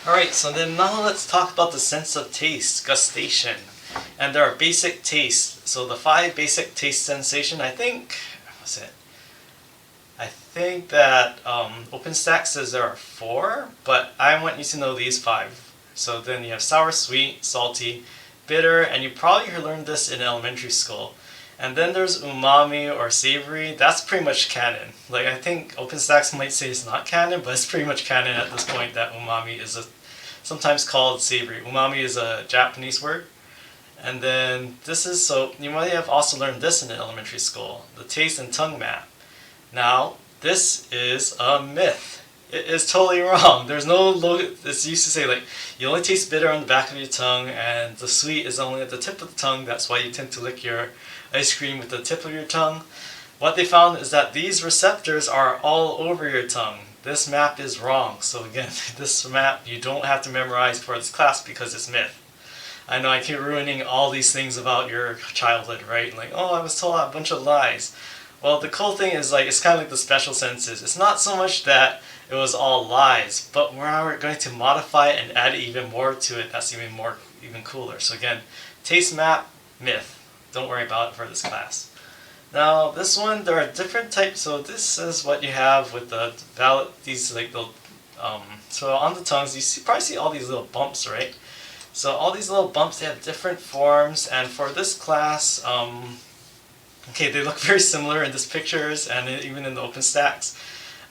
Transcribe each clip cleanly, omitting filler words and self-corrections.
Alright, so then now let's talk about the sense of taste, gustation. And there are basic tastes. So the 5 basic taste sensation, I think that OpenStack says there are 4, but I want you to know these 5. So then you have sour, sweet, salty, bitter, and you probably learned this in elementary school. And then there's umami or savory. That's pretty much canon. Like, I think OpenStax might say it's not canon, but it's pretty much canon at this point that umami is sometimes called savory. Umami is a Japanese word. And then this is, so you might have also learned this in elementary school, the taste and tongue map. Now, this is a myth. It is totally wrong. There's no, this used to say like, you only taste bitter on the back of your tongue and the sweet is only at the tip of the tongue. That's why you tend to lick your ice cream with the tip of your tongue. What they found is that these receptors are all over your tongue. This map is wrong. So again, this map you don't have to memorize for this class because it's myth. I know I keep ruining all these things about your childhood, right? Like, oh, I was told a bunch of lies. Well, the cool thing is, like, it's kind of like the special senses. It's not so much that it was all lies, but we're going to modify it and add even more to it. That's even cooler. So again, taste map, myth. Don't worry about it for this class. Now, this one, there are different types. So this is what you have with the these like the so on the tongues, you probably see all these little bumps, right? So all these little bumps, they have different forms, and for this class, okay, they look very similar in these pictures and even in the OpenStax.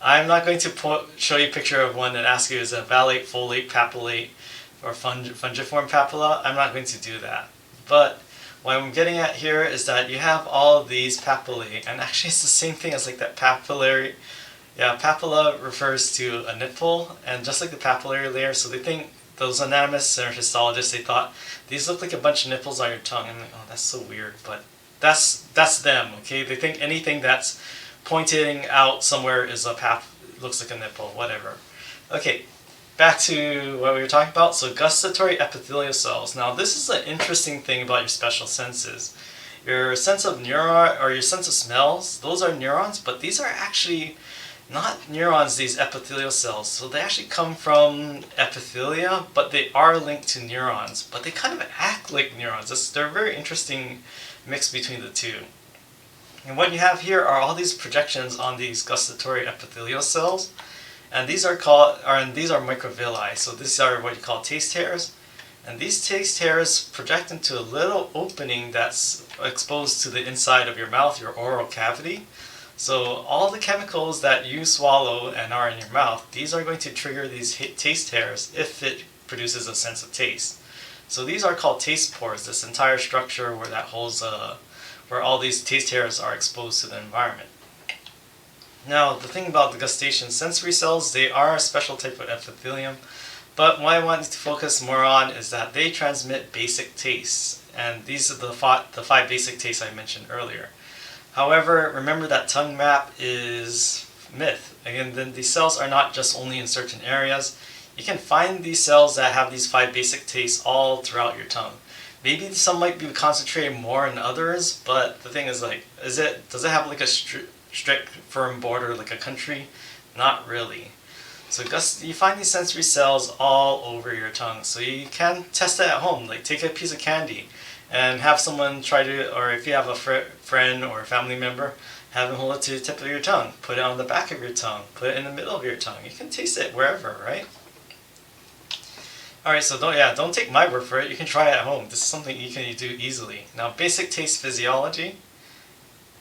I'm not going to show you a picture of one and ask you is it valate, folate, papillate, or fungiform papilla. I'm not going to do that. But what I'm getting at here is that you have all of these papillae, and actually it's the same thing as like that papillary. Yeah, papilla refers to a nipple, and just like the papillary layer, so they think, those anatomists or histologists, they thought, these look like a bunch of nipples on your tongue. I'm like, oh, that's so weird, but that's them, okay? They think anything that's pointing out somewhere is looks like a nipple, whatever. Okay, back to what we were talking about. So gustatory epithelial cells. Now this is an interesting thing about your special senses. Your sense of neuron, or your sense of smells, those are neurons, but these are actually not neurons, these epithelial cells. So they actually come from epithelia, but they are linked to neurons. But they kind of act like neurons. They're a very interesting mix between the two. And what you have here are all these projections on these gustatory epithelial cells. And these are microvilli. So these are what you call taste hairs. And these taste hairs project into a little opening that's exposed to the inside of your mouth, your oral cavity. So all the chemicals that you swallow and are in your mouth, these are going to trigger these taste hairs if it produces a sense of taste. So these are called taste pores, this entire structure where that holds where all these taste hairs are exposed to the environment. Now the thing about the gustation sensory cells, they are a special type of epithelium, but what I want to focus more on is that they transmit basic tastes, and these are the 5 basic tastes I mentioned earlier. However, remember that tongue map is myth. Again, then these cells are not just only in certain areas. You can find these cells that have these 5 basic tastes all throughout your tongue. Maybe some might be concentrated more in others, but the thing is, like, does it have like a strict firm border like a country? Not really. So you find these sensory cells all over your tongue. So you can test it at home. Like, take a piece of candy and have someone try to, or if you have a friend or a family member, have them hold it to the tip of your tongue. Put it on the back of your tongue. Put it in the middle of your tongue. You can taste it wherever, right? Alright, so don't take my word for it. You can try it at home. This is something you can do easily. Now, basic taste physiology.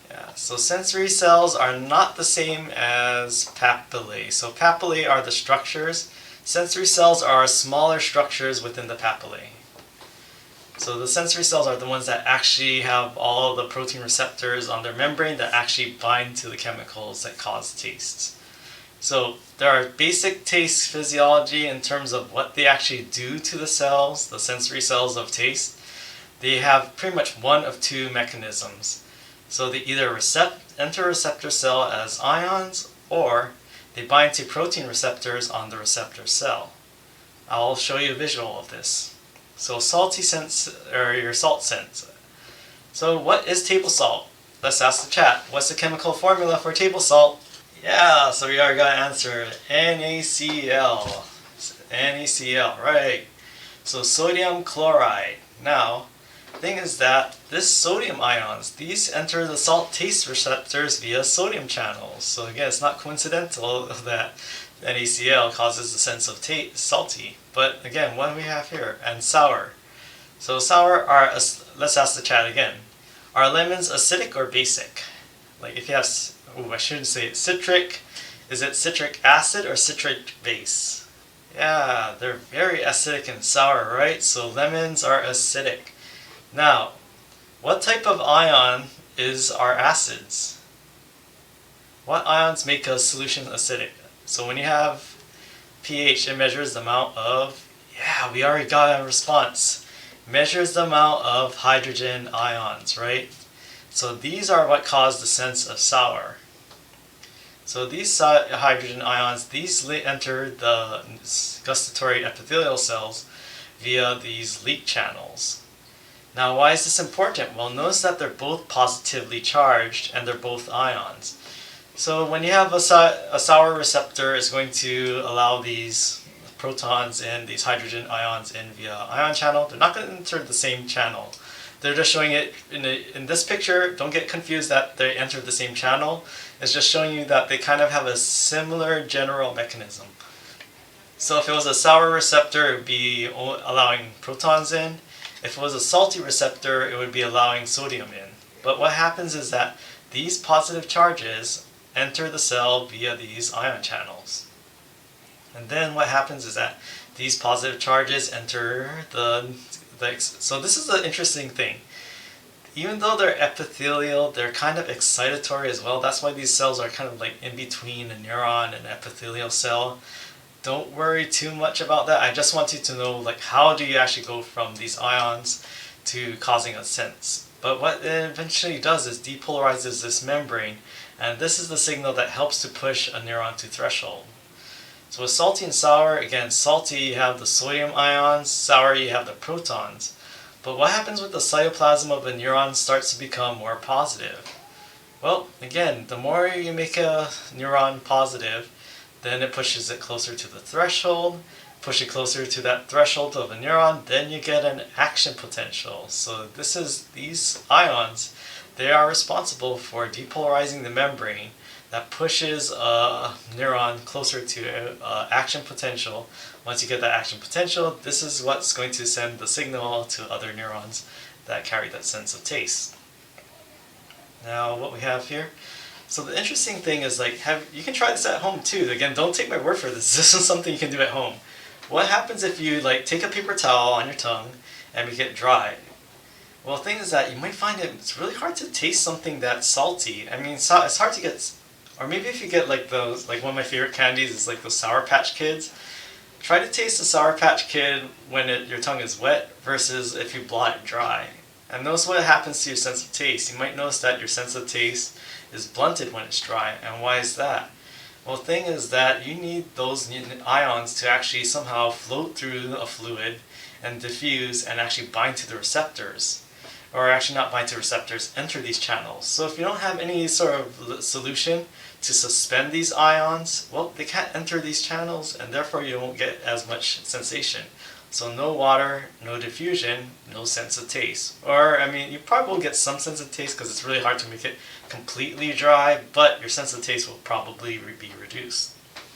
Yeah, so sensory cells are not the same as papillae. So papillae are the structures. Sensory cells are smaller structures within the papillae. So the sensory cells are the ones that actually have all the protein receptors on their membrane that actually bind to the chemicals that cause tastes. So there are basic taste physiology in terms of what they actually do to the cells, the sensory cells of taste. They have pretty much one of 2 mechanisms. So they either enter a receptor cell as ions, or they bind to protein receptors on the receptor cell. I'll show you a visual of this. So salty sense, or your salt sense. So what is table salt? Let's ask the chat. What's the chemical formula for table salt? Yeah, so we are going to answer NaCl. NaCl, right. So sodium chloride. Now, the thing is that this sodium ions, these enter the salt taste receptors via sodium channels. So again, it's not coincidental that NaCl causes the sense of salty. But again, what do we have here? And sour. So sour are, let's ask the chat again. Are lemons acidic or basic? Like if you have, I shouldn't say it, citric, is it citric acid or citric base? Yeah, they're very acidic and sour, right? So lemons are acidic. Now, what type of ion is our acids? What ions make a solution acidic? So when you have pH, it measures the amount of, yeah, we already got a response. Measures the amount of hydrogen ions, right? So these are what cause the sense of sour. So these hydrogen ions, these enter the gustatory epithelial cells via these leak channels. Now why is this important? Well, notice that they're both positively charged and they're both ions. So when you have a sour receptor, it's going to allow these protons and these hydrogen ions in via ion channel. They're not going to enter the same channel. They're just showing it in this picture. Don't get confused that they enter the same channel. It's just showing you that they kind of have a similar general mechanism. So if it was a sour receptor, it would be allowing protons in. If it was a salty receptor, it would be allowing sodium in. But what happens is that these positive charges enter the cell via these ion channels. And then what happens is that these positive charges enter so this is the interesting thing. Even though they're epithelial, they're kind of excitatory as well. That's why these cells are kind of like in between a neuron and an epithelial cell. Don't worry too much about that. I just want you to know, like, how do you actually go from these ions to causing a sense. But what it eventually does is depolarizes this membrane, and this is the signal that helps to push a neuron to threshold. So with salty and sour, again, salty you have the sodium ions, sour you have the protons. But what happens with the cytoplasm of a neuron starts to become more positive? Well, again, the more you make a neuron positive, then it pushes it closer to the threshold. Push it closer to that threshold of a neuron, then you get an action potential. So these ions, they are responsible for depolarizing the membrane that pushes a neuron closer to action potential. Once you get that action potential, this is what's going to send the signal to other neurons that carry that sense of taste. Now what we have here, so the interesting thing is, like, you can try this at home too. Again, don't take my word for this. This is something you can do at home. What happens if you take a paper towel on your tongue and make it dry? Well, the thing is that you might find it's really hard to taste something that's salty. I mean, it's hard to get, or maybe if you get those, one of my favorite candies is those Sour Patch Kids. Try to taste the Sour Patch Kid when your tongue is wet versus if you blot it dry. And notice what happens to your sense of taste. You might notice that your sense of taste is blunted when it's dry. And why is that? Well, the thing is that you need those ions to actually somehow float through a fluid and diffuse and actually bind to the receptors. Or actually not bind to receptors, enter these channels. So if you don't have any sort of solution to suspend these ions, well, they can't enter these channels, and therefore you won't get as much sensation. So no water, no diffusion, no sense of taste. Or, I mean, you probably will get some sense of taste because it's really hard to make it completely dry, but your sense of taste will probably be reduced.